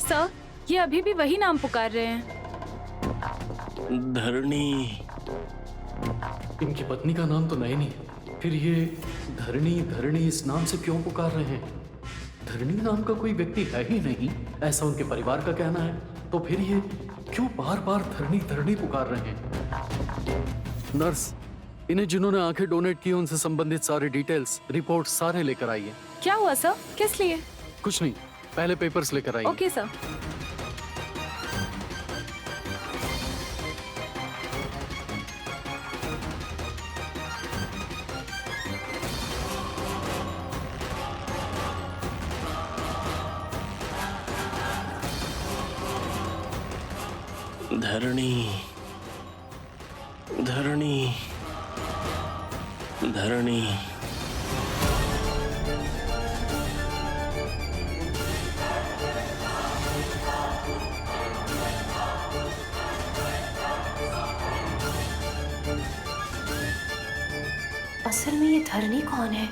Sir, ये अभी भी वही नाम पुकार रहे हैं। धरणी। इनकी पत्नी का नाम तो नयनी है, फिर ये धरणी धरणी इस नाम से क्यों पुकार रहे हैं? धरणी नाम का कोई व्यक्ति है ही नहीं, ऐसा उनके परिवार का कहना है। तो फिर ये क्यों बार बार धरणी धरणी पुकार रहे हैं? नर्स, इन्हें जिन्होंने आंखें डोनेट की उनसे संबंधित सारे डिटेल्स, रिपोर्ट सारे लेकर आइए। क्या हुआ सर? किस लिए? कुछ नहीं, पहले पेपर्स लेकर आइए। Okay sir. धरणी धरणी धरणी। असल में ये धरणी कौन है?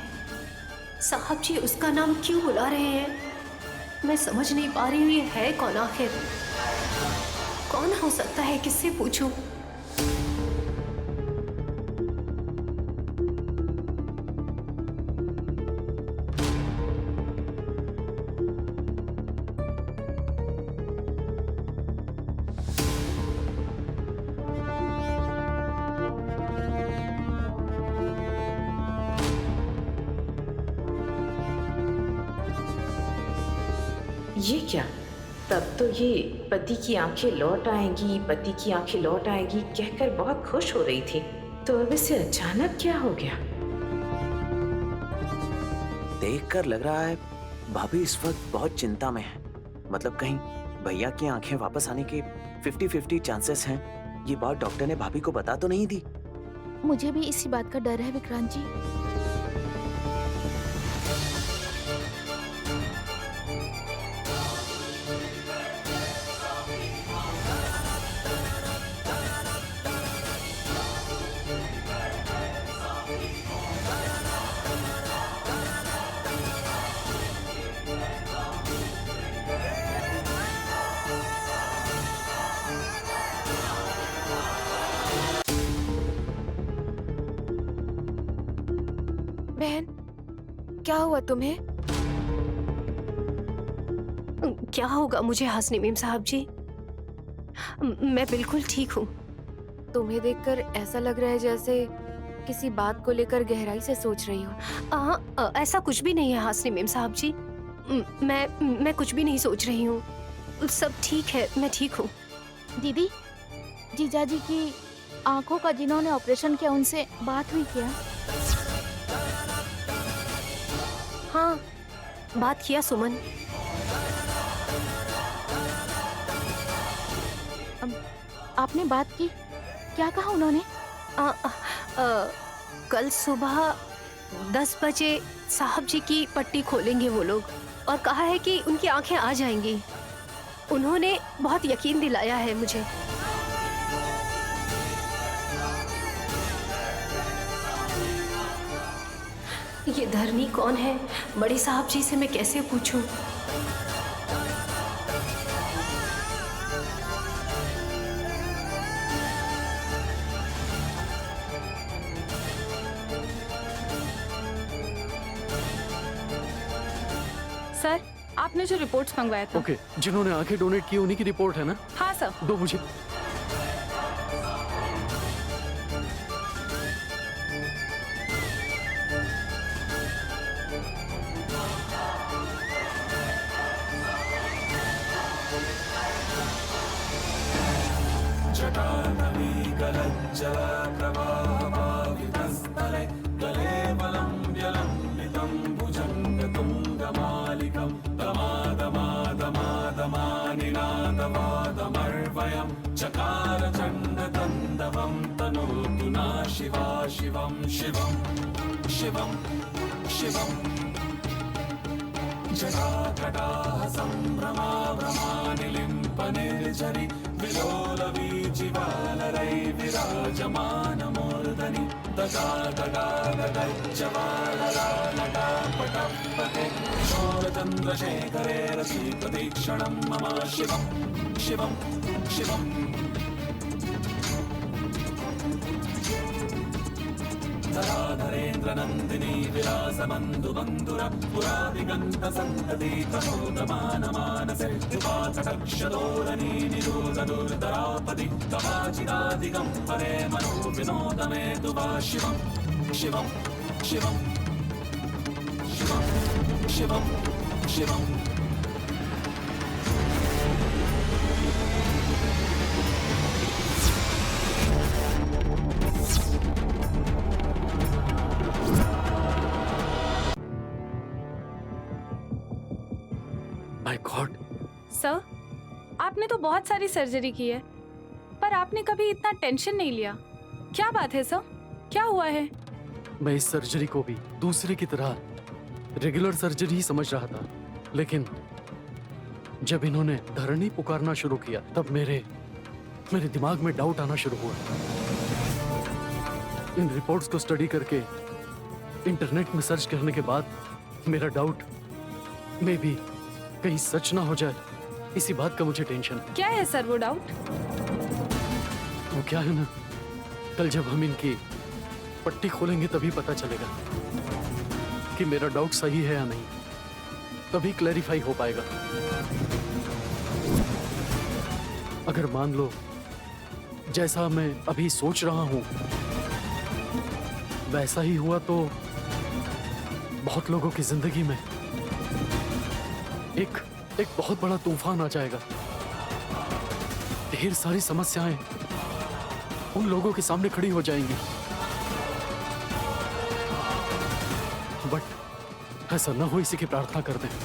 साहब जी उसका नाम क्यों बुला रहे हैं? मैं समझ नहीं पा रही हूँ ये है कौन आखिर? कौन हो सकता है, किससे पूछूं? ये क्या? तब तो ये पति की आंखें लौट आएंगी, पति की आंखें लौट आएंगी कहकर बहुत खुश हो रही थी, तो अब इसे अचानक क्या हो गया? देखकर लग रहा है भाभी इस वक्त बहुत चिंता में है। मतलब कहीं भैया की आंखें वापस आने के 50-50 चांसेस हैं। ये बात डॉक्टर ने भाभी को बता तो नहीं दी? मुझे भी इसी बात का डर है विक्रांत जी। बहन, क्या हुआ तुम्हें? क्या होगा मुझे हासनी मेम साहब जी? मैं बिल्कुल ठीक हूँ। तुम्हें देखकर ऐसा लग रहा है जैसे किसी बात को लेकर गहराई से सोच रही हो। ऐसा कुछ भी नहीं है हासनी मेम साहब जी। मैं कुछ भी नहीं सोच रही हूँ। सब ठीक है, मैं ठीक हूँ। दीदी, जीजाजी की आंखों का जिन्होंने ऑपरेशन किया उनसे बात हुई क्या? हाँ, बात किया सुमन। आपने बात की? क्या कहा उन्होंने? कल सुबह 10 बजे साहब जी की पट्टी खोलेंगे वो लोग, और कहा है कि उनकी आंखें आ जाएंगी। उन्होंने बहुत यकीन दिलाया है मुझे। ये धरणी कौन है? बड़े साहब जी से मैं कैसे पूछूं? सर, आपने जो रिपोर्ट्स मंगवाया था। ओके, जिन्होंने आंखें डोनेट की उन्हीं की रिपोर्ट है ना? हाँ सर। दो मुझे। शिवं शिवं शिवं शिवं जटाकटाः सम्भ्रमा भ्रमानिलिम्पनिर्झरि विलोलवीचिवालरै विराजमानमूर्धनि दगादगादगच्छवाललालटापटपटे शोरचन्द्रशेखरे रसिकतीक्षणं मम शिवं शिवं शिवम् धराधरेन्द्रनन्दिनी विलासबन्धुबन्धुर पुरादिगन्तसन्तति प्रमोदमानमानसे कृपाकटक्षदोरणी निरोधदुर्धरापदि कवाचिदादिगं परे मनो विनोदमे तु वा शिवं शिवं शिवं शिवं शिवं शिवम् माय गॉड, सर, आपने तो बहुत सारी सर्जरी की है, पर आपने कभी इतना टेंशन नहीं लिया। क्या बात है सर, क्या हुआ है? मैं इस सर्जरी को भी दूसरे की तरह रेगुलर सर्जरी ही समझ रहा था, लेकिन जब इन्होंने धरनी पुकारना शुरू किया तब मेरे दिमाग में डाउट आना शुरू हुआ। इन रिपोर्ट्स को स्टडी करके इंटरनेट में सर्च करने के बाद मेरा डाउट मे भी कहीं सच ना हो जाए, इसी बात का मुझे टेंशन है। क्या है सर वो डाउट? वो क्या है ना, कल जब हम इनकी पट्टी खोलेंगे तभी पता चलेगा कि मेरा डाउट सही है या नहीं, तभी क्लैरिफाई हो पाएगा। अगर मान लो जैसा मैं अभी सोच रहा हूं वैसा ही हुआ तो बहुत लोगों की जिंदगी में एक बहुत बड़ा तूफान आ जाएगा। ढेर सारी समस्याएं उन लोगों के सामने खड़ी हो जाएंगी। बट ऐसा न हो, इसी की प्रार्थना करते हैं।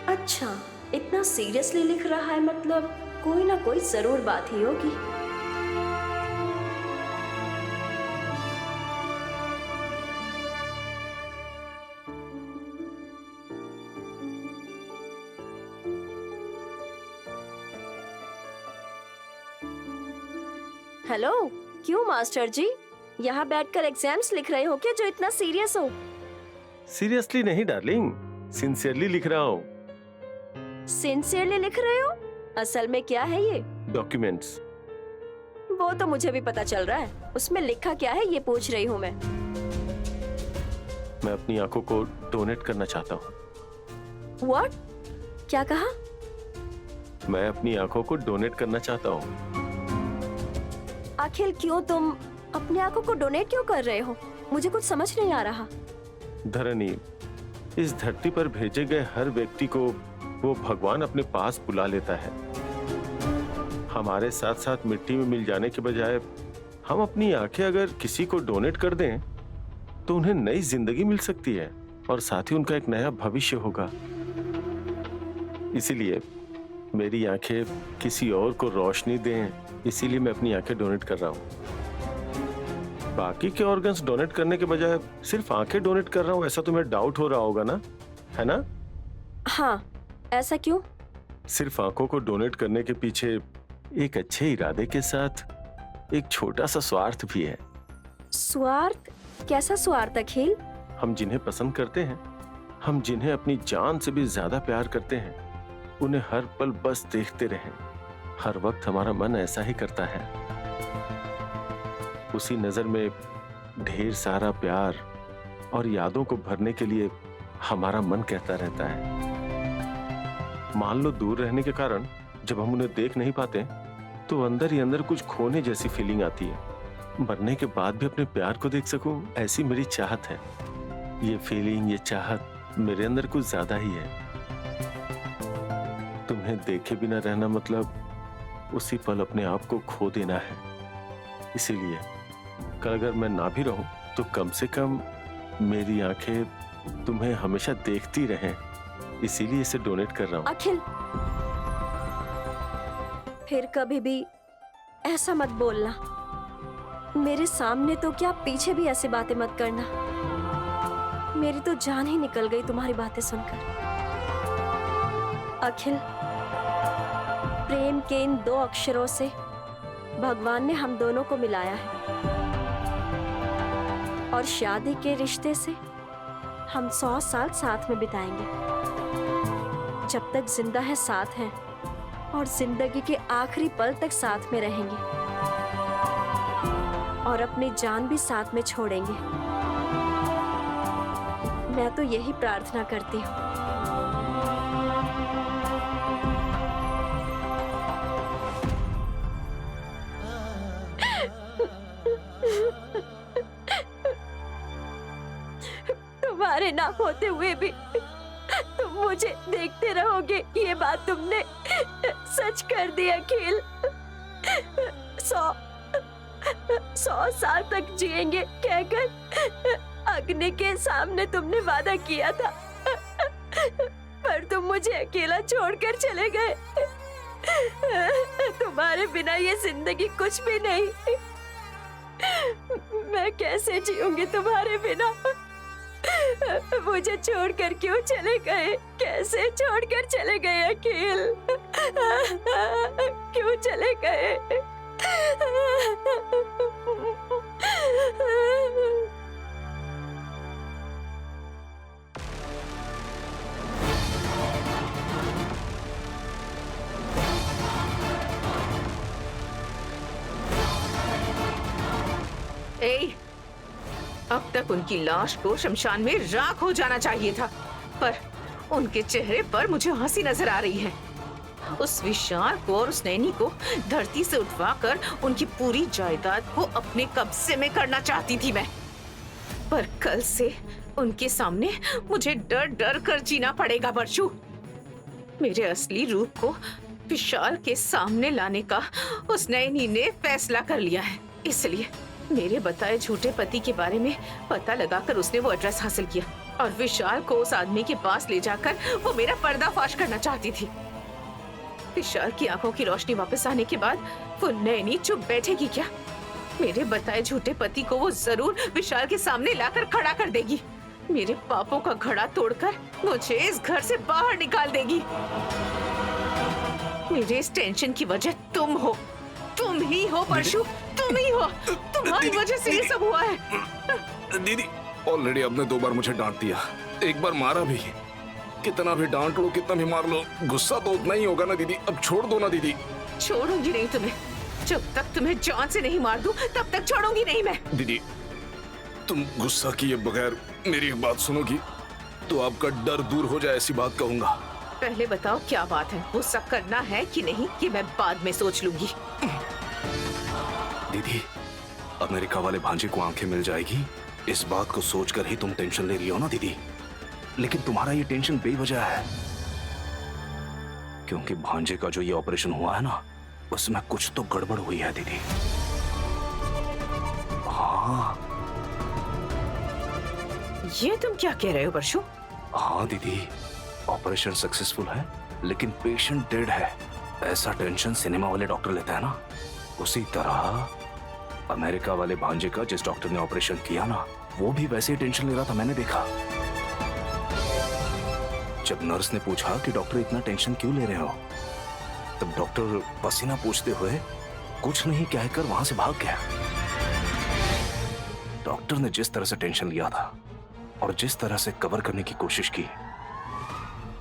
अच्छा, इतना सीरियसली लिख रहा है, मतलब कोई ना कोई जरूर बात ही होगी। हेलो, क्यों मास्टर जी यहाँ बैठकर एग्जाम्स लिख रहे हो क्या, जो इतना सीरियस हो? सीरियसली नहीं डार्लिंग, सिंसियरली लिख रहा हूँ। सिंसियरली लिख रहे हो? असल में क्या है ये? डॉक्यूमेंट्स। वो तो मुझे भी पता चल रहा है, उसमें लिखा क्या है ये पूछ रही हूँ मैं अपनी आंखों को डोनेट करना चाहता हूँ। व्हाट? क्या कहा? मैं अपनी आंखों को डोनेट करना चाहता हूँ। आखिर क्यों? तुम अपनी आंखों को डोनेट क्यों कर रहे हो? मुझे कुछ समझ नहीं आ रहा। धरनी, इस धरती पर भेजे गए हर व्यक्ति को वो भगवान अपने पास बुला लेता है। हमारे साथ साथ मिट्टी में मिल जाने के बजाय हम अपनी आंखें अगर किसी को डोनेट कर दें तो उन्हें नई जिंदगी मिल सकती है और साथ ही उनका एक नया भविष्य होगा। इसीलिए मेरी आंखें किसी और को रोशनी दें, इसीलिए मैं अपनी आंखें डोनेट कर रहा हूँ। बाकी के ऑर्गन्स डोनेट करने के बजाय सिर्फ आंखें डोनेट कर रहा हूँ, ऐसा तुम्हें डाउट हो रहा होगा ना, है ना? हाँ, ऐसा क्यों? सिर्फ आंखों को डोनेट करने के पीछे एक अच्छे इरादे के साथ एक छोटा सा स्वार्थ भी है। स्वार्थ? कैसा स्वार्थ अखिल? हम जिन्हें पसंद करते हैं, हम जिन्हें अपनी जान से भी ज्यादा प्यार करते हैं, उन्हें हर पल बस देखते रहें। हर वक्त हमारा मन ऐसा ही करता है। उसी नजर में ढेर सारा प्यार और यादों को भरने के लिए हमारा मन कहता रहता है। मान लो दूर रहने के कारण जब हम उन्हें देख नहीं पाते तो अंदर ही अंदर कुछ खोने जैसी फीलिंग आती है। मरने के बाद भी अपने प्यार को देख सकूं, ऐसी मेरी चाहत है। ये फीलिंग, ये चाहत मेरे अंदर कुछ ज्यादा ही है। तुम्हें देखे बिना रहना मतलब उसी पल अपने आप को खो देना है। इसीलिए कल अगर मैं ना भी रहूं तो कम से कम मेरी आंखें तुम्हें हमेशा देखती रहें। इसीलिए इसे डोनेट कर रहा हूं। अखिल, फिर कभी भी ऐसा मत बोलना। मेरे सामने तो क्या, पीछे भी ऐसी बातें मत करना। मेरी तो जान ही निकल गई तुम्हारी बातें सुनकर। अखिल, प्रेम के इन 2 अक्षरों से भगवान ने हम दोनों को मिलाया है, और शादी के रिश्ते से हम 100 साल साथ में बिताएंगे। जब तक जिंदा है साथ हैं, और जिंदगी के आखिरी पल तक साथ में रहेंगे, और अपनी जान भी साथ में छोड़ेंगे। मैं तो यही प्रार्थना करती हूँ। तुम्हारे ना होते हुए भी तुम मुझे देखते रहोगे, ये बात तुमने सच कर दी अखिल। 100 साल तक जिएंगे कहकर अग्नि के सामने तुमने वादा किया था, पर तुम मुझे अकेला छोड़कर चले गए। तुम्हारे बिना ये जिंदगी कुछ भी नहीं। मैं कैसे जीऊंगी तुम्हारे बिना? मुझे छोड़कर क्यों चले गए? कैसे छोड़कर चले गए अखिल? क्यों चले गए? ए, अब तक उनकी लाश को शमशान में राख हो जाना चाहिए था, पर उनके चेहरे पर मुझे हंसी नजर आ रही है। उस विशाल को और उस नैनी को धरती से उठवाकर उनकी पूरी जायदाद को अपने कब्जे में करना चाहती थी मैं, पर कल से उनके सामने मुझे डर डर कर जीना पड़ेगा बरशु। मेरे असली रूप को विशाल के सामने लाने का उस नैनी ने फैसला कर लिया है, इसलिए मेरे बताए झूठे पति के बारे में पता लगाकर उसने वो एड्रेस हासिल किया और विशाल को उस आदमी के पास ले जाकर वो मेरा पर्दाफाश करना चाहती थी। विशाल की आंखों की रोशनी वापस आने के बाद वो नैनी चुप बैठेगी क्या? मेरे बताए झूठे पति को वो जरूर विशाल के सामने लाकर खड़ा कर देगी। मेरे पापों का घड़ा तोड़कर मुझे इस घर से बाहर निकाल देगी। मेरे इस टेंशन की वजह तुम हो, तुम ही हो परशु, तुम ही हो। तुम्हारी वजह से ये सब हुआ है। दीदी, ऑलरेडी आपने 2 बार मुझे डांट दिया, 1 बार मारा भी। कितना भी डांट लो, कितना भी मार लो, गुस्सा तो उतना ही होगा ना दीदी। अब छोड़ दो ना दीदी। छोड़ूंगी नहीं तुम्हें, जब तक तुम्हें जान से नहीं मार दूं तब तक छोड़ूंगी नहीं मैं। दीदी, तुम गुस्सा किए बगैर मेरी एक बात सुनोगी तो आपका डर दूर हो जाए, ऐसी बात कहूंगा। पहले बताओ क्या बात है, गुस्सा करना है कि नहीं कि मैं बाद में सोच लूंगी। दीदी, अमेरिका वाले भांजे को आंखें मिल जाएगी, इस बात को सोचकर ही तुम टेंशन ले रही हो ना दीदी। लेकिन तुम्हारा ये टेंशन बेवजह है, क्योंकि भांजे का जो ये ऑपरेशन हुआ है ना, उसमें कुछ तो गड़बड़ हुई है दीदी। हाँ। ये तुम क्या कह रहे हो परशु? हाँ दीदी, ऑपरेशन सक्सेसफुल है लेकिन पेशेंट डेड है। ऐसा टेंशन सिनेमा वाले डॉक्टर लेते हैं ना, उसी तरह अमेरिका वाले भांजे का जिस डॉक्टर ने ऑपरेशन किया ना, वो भी वैसे ही टेंशन ले रहा था, मैंने देखा। जब नर्स ने पूछा कि डॉक्टर इतना टेंशन क्यों ले रहे हो, तब डॉक्टर पसीना पूछते हुए कुछ नहीं कहकर वहां से भाग गया। डॉक्टर ने जिस तरह से टेंशन लिया था और जिस तरह से कवर करने की कोशिश की,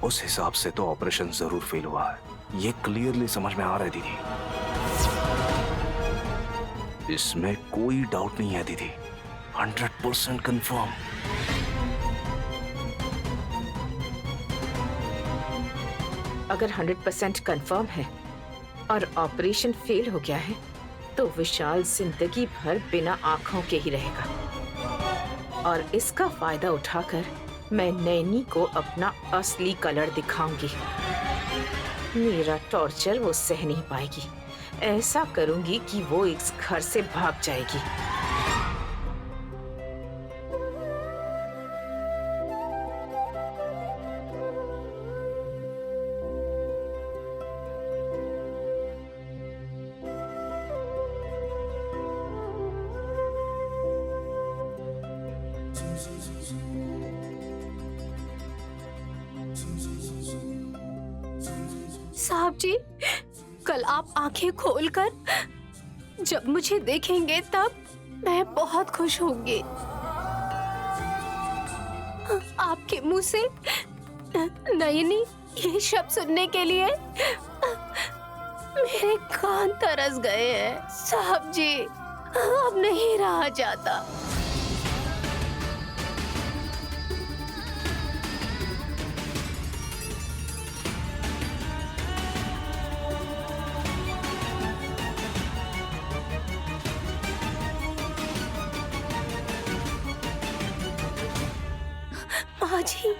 उस हिसाब से तो ऑपरेशन जरूर फेल हुआ है, ये क्लियरली समझ में आ रहा है दीदी। इसमें कोई डाउट नहीं है दीदी, 100% कंफर्म। अगर 100% कंफर्म है और ऑपरेशन फेल हो गया है तो विशाल जिंदगी भर बिना आंखों के ही रहेगा। और इसका फायदा उठाकर मैं नैनी को अपना असली कलर दिखाऊंगी। मेरा टॉर्चर वो सह नहीं पाएगी। ऐसा करूंगी कि वो इस घर से भाग जाएगी। साहब जी, कल आप आंखें खोलकर जब मुझे देखेंगे तब मैं बहुत खुश होंगी। आपके मुंह से नयनी ये शब्द सुनने के लिए मेरे कान तरस गए हैं। साहब जी, अब नहीं रहा जाता। माँ जी,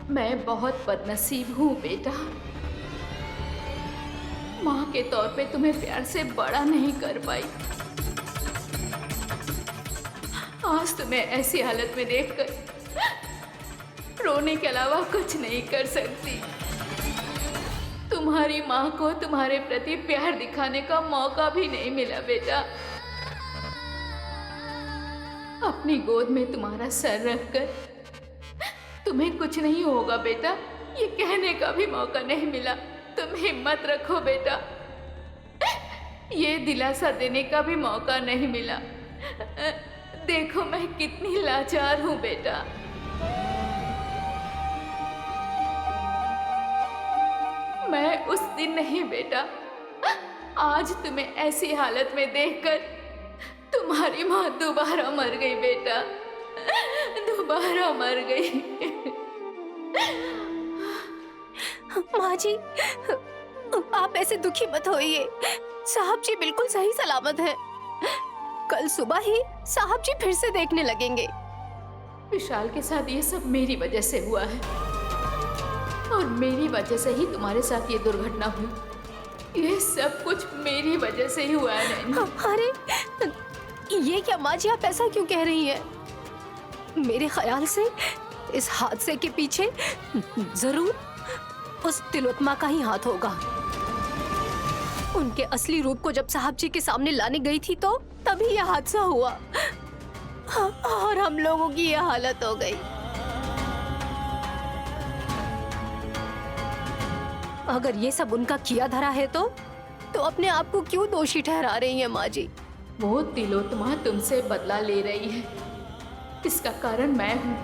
मैं बहुत बदनसीब हूँ बेटा। माँ के तौर पे तुम्हें प्यार से बड़ा नहीं कर पाई। आज तुम्हें ऐसी हालत में देखकर रोने के अलावा कुछ नहीं कर सकती। तुम्हारी माँ को तुम्हारे प्रति प्यार दिखाने का मौका भी नहीं मिला बेटा। अपनी गोद में तुम्हारा सर रखकर तुम्हें कुछ नहीं होगा बेटा, ये कहने का भी मौका नहीं मिला। तुम हिम्मत रखो बेटा, ये दिलासा देने का भी मौका नहीं मिला। देखो मैं कितनी लाचार हूँ बेटा। मैं उस दिन नहीं बेटा, आज तुम्हें ऐसी हालत में देखकर तुम्हारी माँ दोबारा मर गई बेटा, दोबारा मर गई। माँ जी, आप ऐसे दुखी मत होइए। साहब जी बिल्कुल सही सलामत है। कल सुबह ही साहब जी फिर से देखने लगेंगे। विशाल के साथ ये सब मेरी वजह से हुआ है और मेरी वजह से ही तुम्हारे साथ ये दुर्घटना हुई। ये सब कुछ मेरी वजह से ही हुआ है नैनी। अरे ये क्या माँ जी, आप ऐसा क्यों कह रही हैं? मेरे ख्याल से इस हादसे के पीछे जरूर उस तिलोत्मा का ही हाथ होगा। उनके असली रूप को जब साहब जी के सामने लाने गई थी तो तभी यह हादसा हुआ और हम लोगों की यह हालत हो गई। अगर ये सब उनका किया धरा है तो अपने आप को क्यों दोषी ठहरा रही हैं माँ जी? वो तिलोत्मा तुमसे बदला ले रही है, इसका कारण मैं हूँ।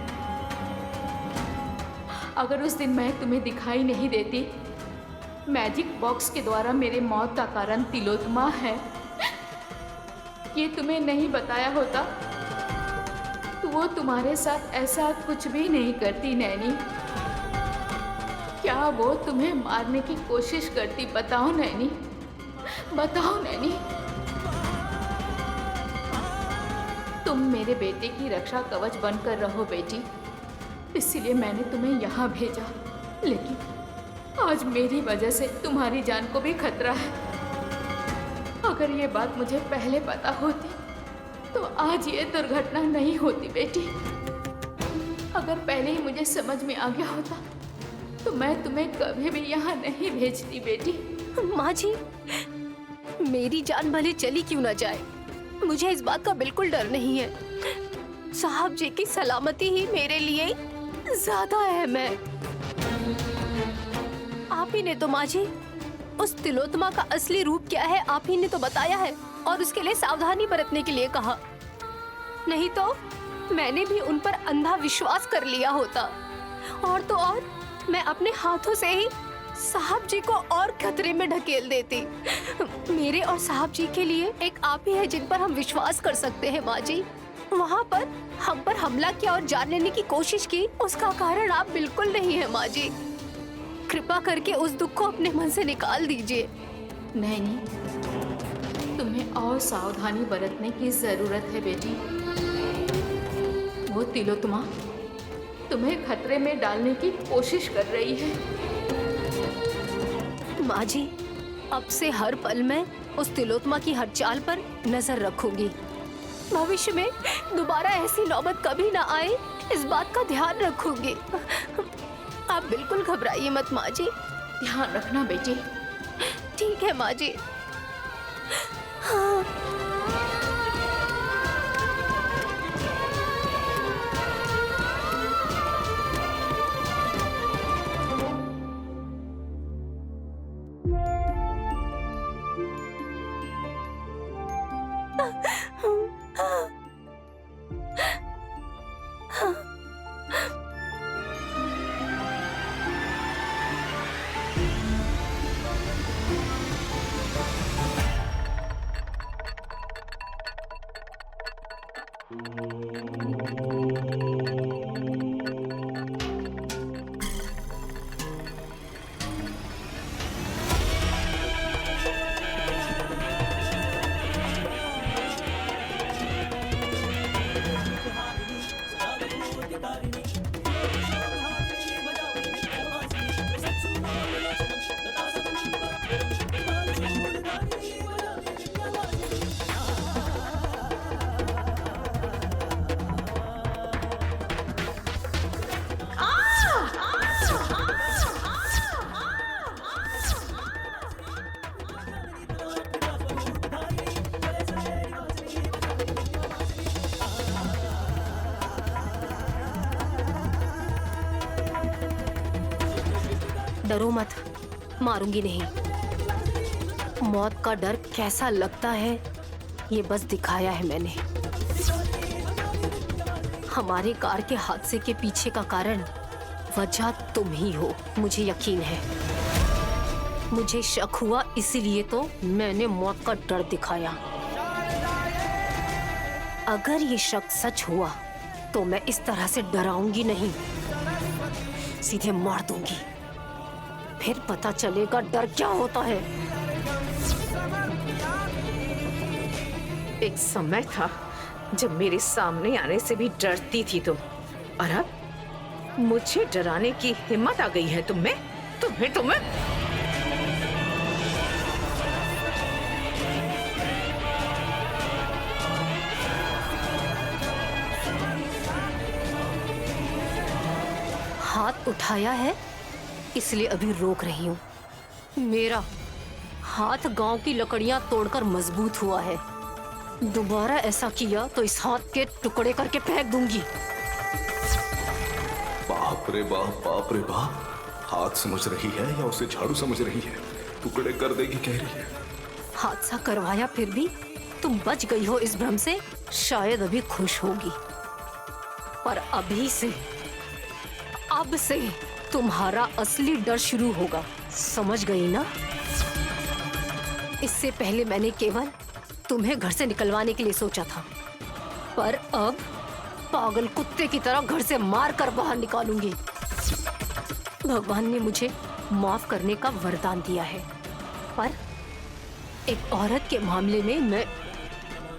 अगर उस दिन मैं तुम्हें दिखाई नहीं देती, मैजिक बॉक्स के द्वारा मेरे मौत का कारण तिलोत्मा है, ये तुम्हें नहीं बताया होता तो वो तुम्हारे साथ ऐसा कुछ भी नहीं करती नैनी। क्या वो तुम्हें मारने की कोशिश करती? बताओ नैनी, बताओ नैनी। तुम मेरे बेटे की रक्षा कवच बनकर रहो बेटी, इसीलिए मैंने तुम्हें यहाँ भेजा। लेकिन आज मेरी वजह से तुम्हारी जान को भी खतरा है। अगर ये बात मुझे पहले पता होती तो आज ये दुर्घटना नहीं होती बेटी। अगर पहले ही मुझे समझ में आ गया होता तो मैं तुम्हें कभी भी यहाँ नहीं भेजती बेटी। माँ जी, मेरी जान भले चली क्यों ना जाए, मुझे इस बात का बिल्कुल डर नहीं है। साहब जी की सलामती ही मेरे लिए ज्यादा अहम है। आप ही ने तो माँ जी उस तिलोत्तमा का असली रूप क्या है आप ही ने तो बताया है और उसके लिए सावधानी बरतने के लिए कहा। नहीं तो मैंने भी उन पर अंधा विश्वास कर लिया होता। और तो और मैं अपने हाथों से ही साहब जी को और खतरे में ढकेल देती। मेरे और साहब जी के लिए एक आप ही है जिन पर हम विश्वास कर सकते हैं माँ जी। वहाँ पर हम पर हमला किया और जान लेने की कोशिश की, उसका कारण आप बिल्कुल नहीं है माँ जी। कृपा करके उस दुख को अपने मन से निकाल दीजिए। नहीं, तुम्हें और सावधानी बरतने की जरूरत है बेटी। वो तिलोत्तमा तुम्हें खतरे में डालने की कोशिश कर रही है। माँ जी, अब से हर पल में उस तिलोत्तमा की हर चाल पर नजर रखूंगी। भविष्य में दोबारा ऐसी नौबत कभी ना आए, इस बात का ध्यान रखूंगी। आप बिल्कुल घबराइए मत माँ जी। ध्यान रखना बेटी। ठीक है माँ जी। हाँ। डरो मत, मारूंगी नहीं। मौत का डर कैसा लगता है ये बस दिखाया है मैंने। हमारी कार के हादसे के पीछे का कारण वजह तुम ही हो, मुझे यकीन है। मुझे शक हुआ इसीलिए तो मैंने मौत का डर दिखाया। अगर ये शक सच हुआ तो मैं इस तरह से डराऊंगी नहीं, सीधे मार दूंगी। फिर पता चलेगा डर क्या होता है। एक समय था जब मेरे सामने आने से भी डरती थी तुम, और अब मुझे डराने की हिम्मत आ गई है तुम्हें। हाथ उठाया है इसलिए अभी रोक रही हूँ। मेरा हाथ गांव की लकड़ियां तोड़कर मजबूत हुआ है। दोबारा ऐसा किया तो इस हाथ के टुकड़े करके फेंक दूंगी। बाप रे बाप, बाप रे बाप। हाथ समझ रही है या उसे झाड़ू समझ रही है? टुकड़े कर देगी कह रही है। हादसा करवाया फिर भी तुम बच गई हो इस भ्रम से, शायद अभी खुश होगी। पर अब से तुम्हारा असली डर शुरू होगा, समझ गई ना? इससे पहले मैंने केवल तुम्हें घर से निकलवाने के लिए सोचा था, पर अब पागल कुत्ते की तरह घर से मार कर बाहर निकालूंगी। भगवान ने मुझे माफ करने का वरदान दिया है, पर एक औरत के मामले में मैं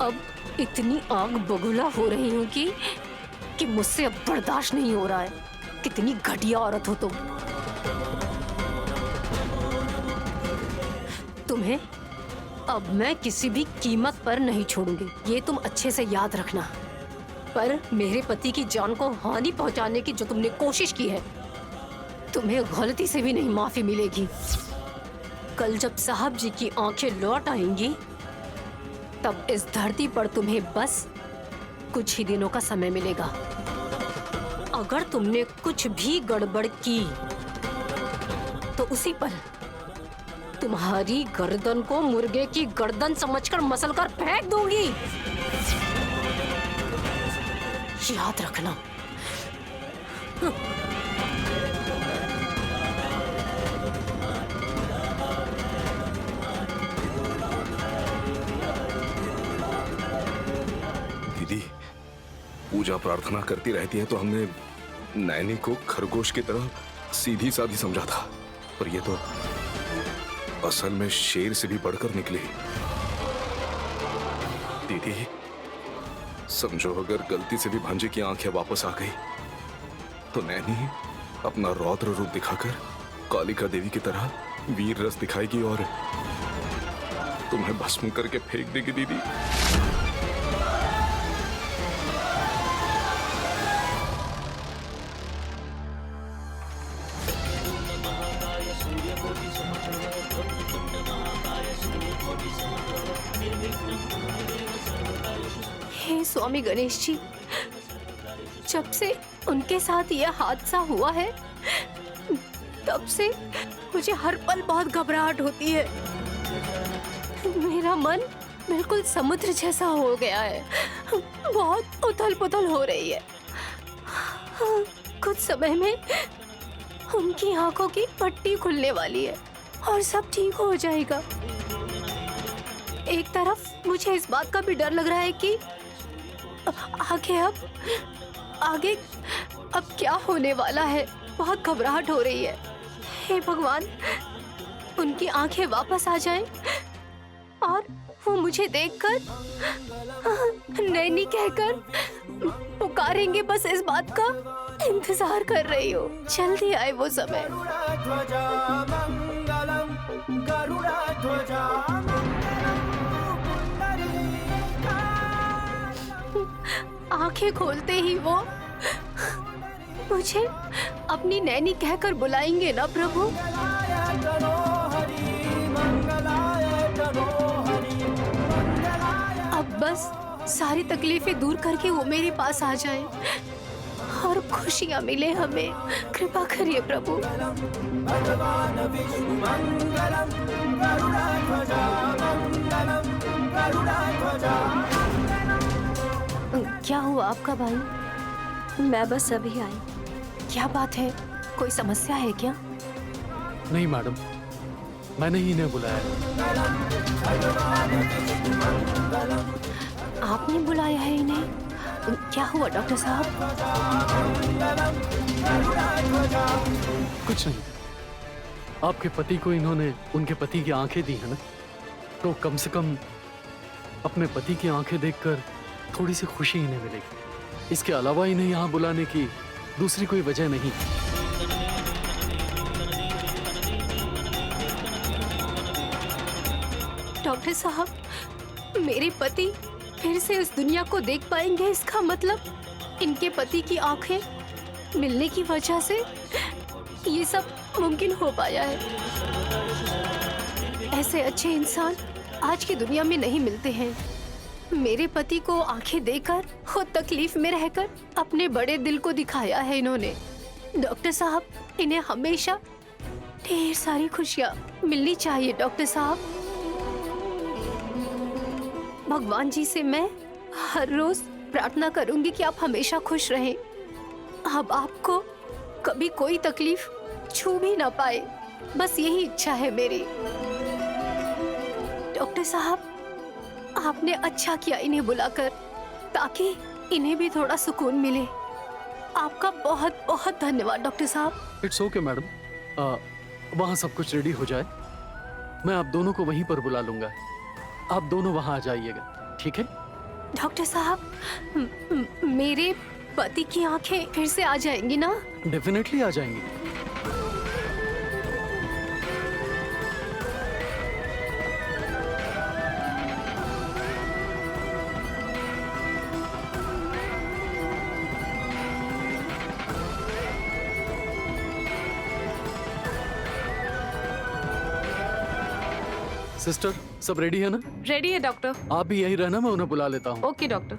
अब इतनी आग बबूला हो रही हूँ कि मुझसे अब बर्दाश्त नहीं हो रहा है। कितनी घटिया औरत हो तुम। तुम्हें अब मैं किसी भी कीमत पर नहीं छोड़ूंगी, ये तुम अच्छे से याद रखना। पर मेरे पति की जान को हानि पहुंचाने की जो तुमने कोशिश की है, तुम्हें गलती से भी नहीं माफी मिलेगी। कल जब साहब जी की आंखें लौट आएंगी, तब इस धरती पर तुम्हें बस कुछ ही दिनों का समय मिलेगा। अगर तुमने कुछ भी गड़बड़ की तो उसी पल तुम्हारी गर्दन को मुर्गे की गर्दन समझकर मसलकर फेंक दूंगी। याद रखना। दीदी पूजा प्रार्थना करती रहती है तो हमने नैनी को खरगोश की तरह सीधी साधी समझा था, पर ये तो असल में शेर से भी बढ़कर निकली। दीदी समझो अगर गलती से भी भांजे की आंखें वापस आ गई तो नैनी अपना रौद्र रूप दिखाकर कालिका देवी की तरह वीर रस दिखाएगी और तुम्हें भस्म करके फेंक देगी। दीदी हे स्वामी गणेश जी, जब से उनके साथ यह हादसा हुआ है तब से मुझे हर पल बहुत घबराहट होती है। मेरा मन बिल्कुल समुद्र जैसा हो गया है, बहुत उथल पुथल हो रही है। कुछ समय में उनकी आंखों की पट्टी खुलने वाली है और सब ठीक हो जाएगा। एक तरफ मुझे इस बात का भी डर लग रहा है कि आगे अब क्या होने वाला है। बहुत घबराहट हो रही है। हे भगवान, उनकी आंखें वापस आ जाएं और वो मुझे देखकर नैनी कहकर पुकारेंगे। बस इस बात का इंतजार कर रही हो, जल्दी आए वो समय। आंखें खोलते ही वो मुझे अपनी नैनी कहकर बुलाएंगे ना प्रभु। अब बस सारी तकलीफें दूर करके वो मेरे पास आ जाए और खुशियां मिले हमें। कृपा करिए प्रभु। क्या हुआ आपका भाई? मैं बस अभी आई। क्या बात है, कोई समस्या है क्या? नहीं मैडम, मैंने ही इन्हें बुलाया। आपने बुलाया है इन्हें? क्या हुआ डॉक्टर साहब? कुछ नहीं, आपके पति को इन्होंने उनके पति की आंखें दी है ना, तो कम से कम अपने पति की आंखें देखकर थोड़ी सी खुशी इन्हें मिलेगी। इसके अलावा इन्हें यहाँ बुलाने की दूसरी कोई वजह नहीं। डॉक्टर साहब, मेरे पति फिर से इस दुनिया को देख पाएंगे, इसका मतलब इनके पति की आंखें मिलने की वजह से ये सब मुमकिन हो पाया है। ऐसे अच्छे इंसान आज की दुनिया में नहीं मिलते हैं। मेरे पति को आंखें देकर खुद तकलीफ में रहकर अपने बड़े दिल को दिखाया है इन्होंने। डॉक्टर साहब, इन्हें हमेशा ढेर सारी खुशियाँ मिलनी चाहिए। डॉक्टर साहब, भगवान जी से मैं हर रोज प्रार्थना करूंगी कि आप हमेशा खुश रहें। अब आपको कभी कोई तकलीफ छू भी ना पाए, बस यही इच्छा है मेरी। डॉक्टर साहब, आपने अच्छा किया इन्हें बुलाकर, ताकि इन्हें भी थोड़ा सुकून मिले। आपका बहुत बहुत धन्यवाद डॉक्टर साहब। इट्स ओके मैडम, वहाँ सब कुछ रेडी हो जाए, मैं आप दोनों को वहीं पर बुला लूंगा। आप दोनों वहाँ आ जाइएगा, ठीक है? डॉक्टर साहब, मेरे पति की आंखें फिर से आ जाएंगी ना? डेफिनेटली आ जाएंगी। सिस्टर, सब रेडी है ना? रेडी है डॉक्टर। आप भी यही रहना, मैं उन्हें बुला लेता हूँ। Okay doctor.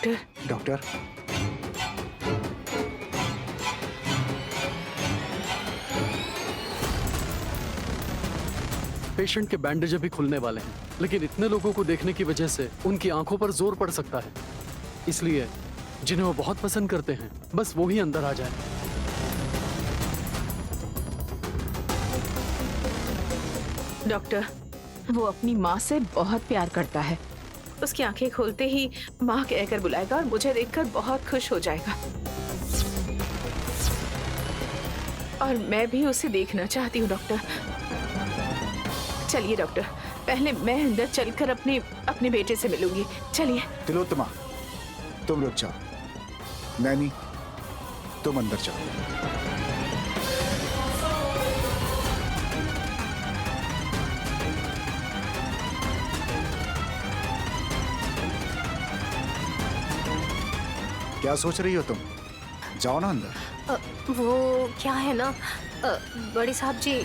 Doctor. Doctor, patient के बैंडेज अभी खुलने वाले हैं, लेकिन इतने लोगों को देखने की वजह से उनकी आंखों पर जोर पड़ सकता है। इसलिए जिन्हें वो बहुत पसंद करते हैं, बस वो ही अंदर आ जाए। डॉक्टर, वो अपनी माँ से बहुत प्यार करता है। उसकी आंखें खोलते ही माँ कहकर बुलाएगा और मुझे देखकर बहुत खुश हो जाएगा। और मैं भी उसे देखना चाहती हूँ डॉक्टर। चलिए डॉक्टर, पहले मैं अंदर चलकर अपने बेटे से मिलूंगी। चलिए। तिलोत्तमा, तुम रुक जाओ। नैनी, तुम अंदर जाओ। क्या सोच रही हो तुम? जाओ ना अंदर। वो क्या है ना, बड़ी साहब जी,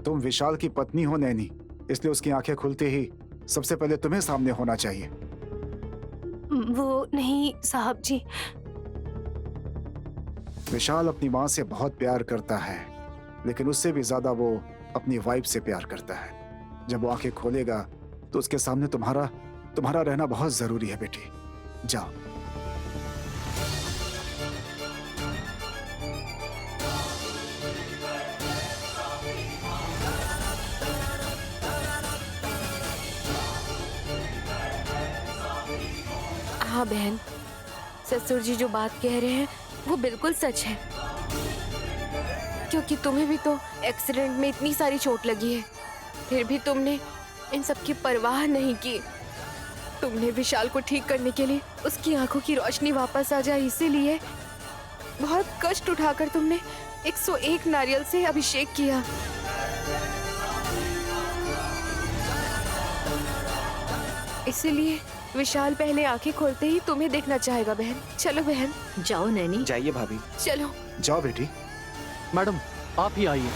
तुम विशाल की पत्नी हो नैनी, इसलिए उसकी आंखें खुलते ही सबसे पहले तुम्हें सामने होना चाहिए। वो नहीं साहब जी। विशाल अपनी माँ से बहुत प्यार करता है, लेकिन उससे भी ज्यादा वो अपनी वाइफ से प्यार करता है। जब वो आंखें खोलेगा तो उसके सामने तुम्हारा रहना बहुत जरूरी है बेटी। जाओ। हाँ बहन, ससुर जी जो बात कह रहे हैं वो बिल्कुल सच है, क्योंकि तुम्हें भी तो एक्सीडेंट में इतनी सारी चोट लगी है, फिर भी तुमने इन सब की परवाह नहीं की। तुमने विशाल को ठीक करने के लिए, उसकी आंखों की रोशनी वापस आ जाए इसीलिए बहुत कष्ट उठाकर तुमने 101 नारियल से अभिषेक किया। इसीलिए विशाल पहले आंखें खोलते ही तुम्हें देखना चाहेगा बहन। चलो बहन। जाओ नैनी। जाइए भाभी। चलो। जाओ बेटी। मैडम, आप ही आइए।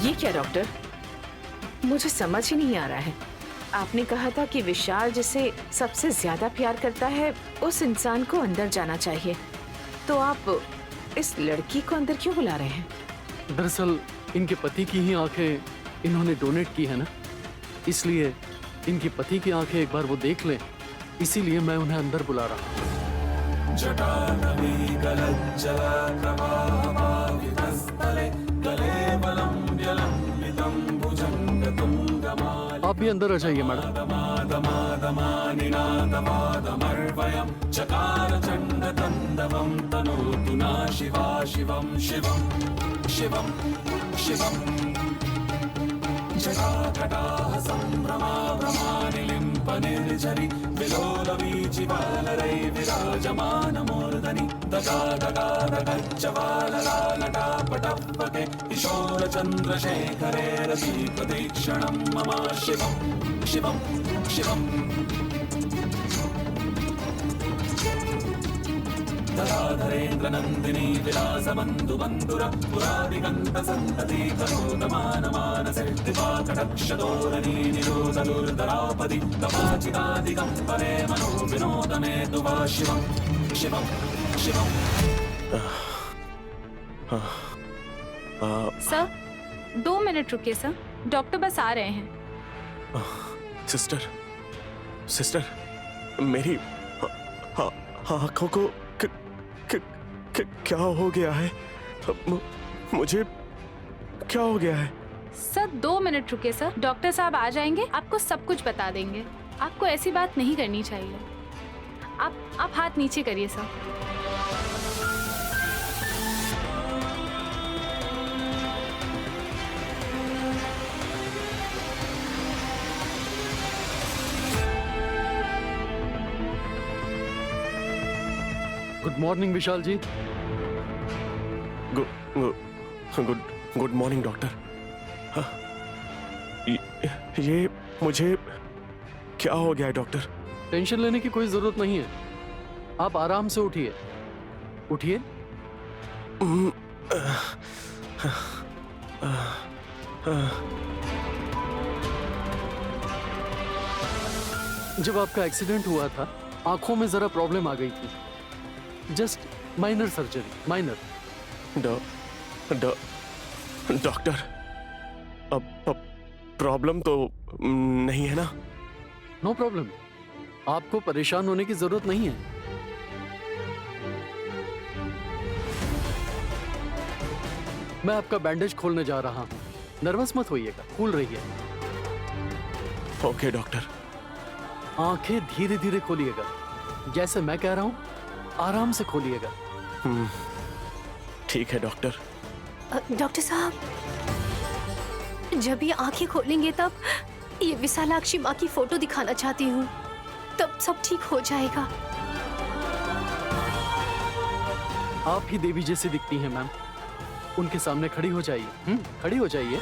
ये क्या डॉक्टर, मुझे समझ ही नहीं आ रहा है। आपने कहा था कि विशाल जिसे सबसे ज्यादा प्यार करता है उस इंसान को अंदर जाना चाहिए, तो आप इस लड़की को अंदर क्यों बुला रहे हैं? दरअसल इनके पति की ही आंखें इन्होंने डोनेट की है ना, इसलिए इनके पति की आंखें एक बार वो देख लें, इसीलिए मैं उन्हें अंदर बुला रहा हूँ। आप भी अंदर आ जाइए मैडम। चकार चंड तंडवम तनोतु ना शिवा शिवम शिवम शिवम शिवम जटाकटाह संभ्रमा भ्रमानिलिम्प निर्झरि विलोलवीचिवालरै विराजमान मूर्धनि दगा दगा दगच्चवाललालटापटपटे किशोर चन्द्रशेखरे रतिप्रतीक्षणं मम शिवं शिवं शिवम् धराधरेन्द्र नन्दिनी विलासबन्धु बन्धुर पुरादिगन्त सन्तति करोदमान मानसे दिवाकटक्षदोरनी निरोध दुर्धरापदि कपाचिदादिगम्परे मनो विनोद मे तु वा शिवं शिवं शिवं। सर 2 मिनट रुकिए सर, डॉक्टर बस आ रहे हैं। सिस्टर, मेरी आंखों को क्या हो गया है? मुझे क्या हो गया है? सर 2 मिनट रुकिए सर, डॉक्टर साहब आ जाएंगे, आपको सब कुछ बता देंगे। आपको ऐसी बात नहीं करनी चाहिए। आप हाथ नीचे करिए sir. Good morning Vishal ji. Good morning doctor. ये मुझे क्या हो गया है डॉक्टर? टेंशन लेने की कोई जरूरत नहीं है। आप आराम से उठिए, उठिए। जब आपका एक्सीडेंट हुआ था, आंखों में जरा प्रॉब्लम आ गई थी। Just minor surgery, minor. Doctor, अब प्रॉब्लम तो नहीं है ना? नो प्रॉब्लम, आपको परेशान होने की जरूरत नहीं है। मैं आपका बैंडेज खोलने जा रहा हूं, नर्वस मत होइएगा, कूल रहिए। Okay doctor. आंखें धीरे धीरे खोलिएगा, जैसे मैं कह रहा हूं आराम से खोलिएगा। ठीक है डॉक्टर। डॉक्टर साहब, जब ये आंखें खोलेंगे तब ये विशालाक्षी माँ की फोटो दिखाना चाहती हूँ, तब सब ठीक हो जाएगा। आप ही देवी जैसी दिखती हैं मैम, उनके सामने खड़ी हो जाइए। खड़ी हो जाइए।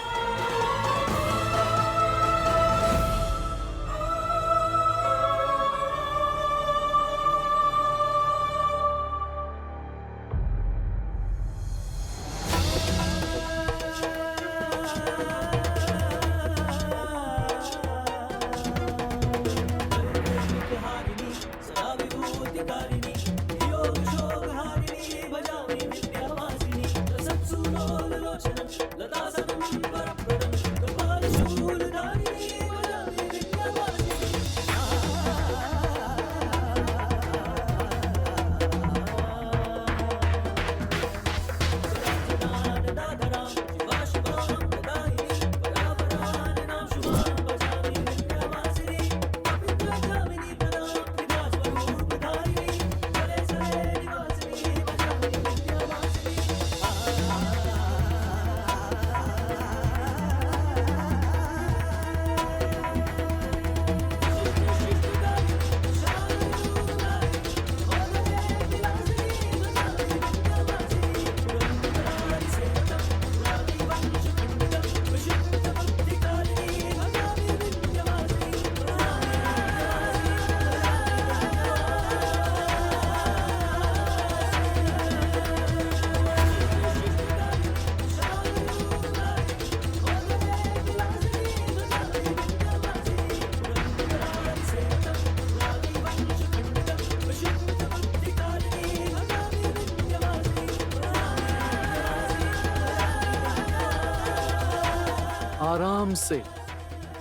आराम से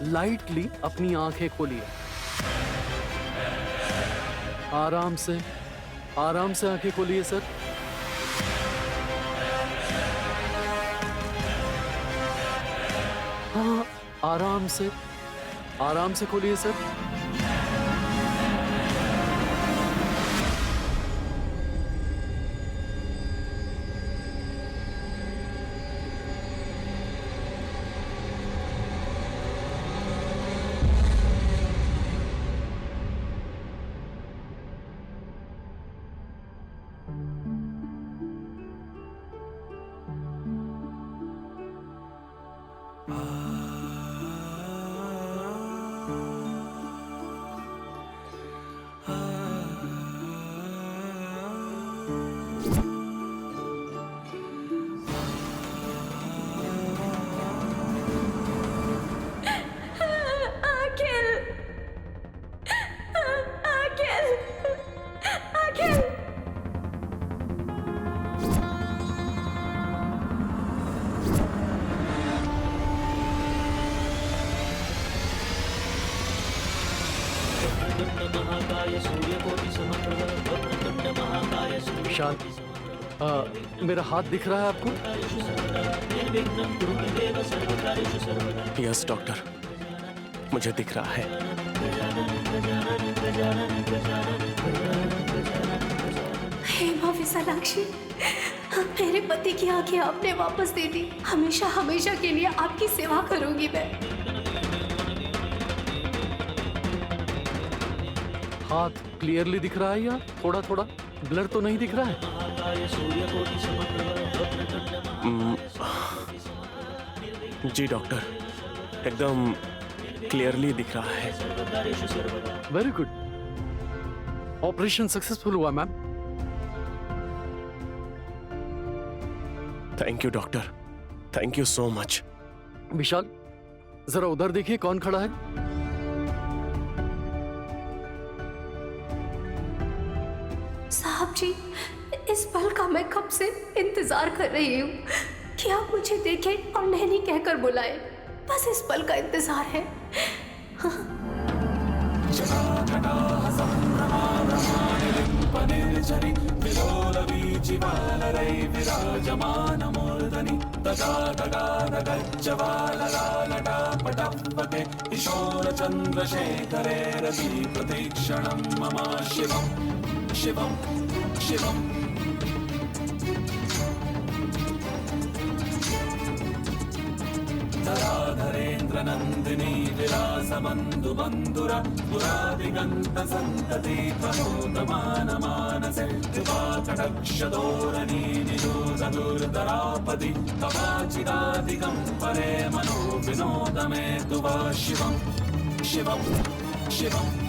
लाइटली अपनी आंखें खोलिए। आराम से आंखें खोलिए सर। हाँ, आराम से खोलिए सर। विशाल, मेरा हाथ दिख रहा है आपको? यस डॉक्टर, मुझे दिख रहा है। हे माँ विशालाक्षी, मेरे पति की आंखें आपने वापस दे दी। हमेशा हमेशा के लिए आपकी सेवा करूंगी मैं। हाथ क्लियरली दिख रहा है या थोड़ा थोड़ा ब्लर तो नहीं दिख रहा है? जी डॉक्टर, एकदम क्लियरली दिख रहा है। Very good. ऑपरेशन सक्सेसफुल हुआ ma'am. Thank you doctor, thank you so much. Vishal, जरा उधर देखिए कौन खड़ा है। साहब जी, इस पल का मैं कब से इंतजार कर रही हूँ कि आप मुझे देखें और नैनी कहकर बुलाएं। बस इस पल का इंतजार है। किशोर चंद्रशेखरे रति प्रतीक्षणं मम शिवम शिवम शिवम। धराधरेन्द्र नंदिनी विलास बंधु बंधुर पुरादिगंत संतति प्रमोदमान मानसे कृपा कटाक्ष धोरणी निरोध दुर्धरापदि कपाचिदादिकं परे मनो विनोद मे तु वा शिवम शिवम शिवम।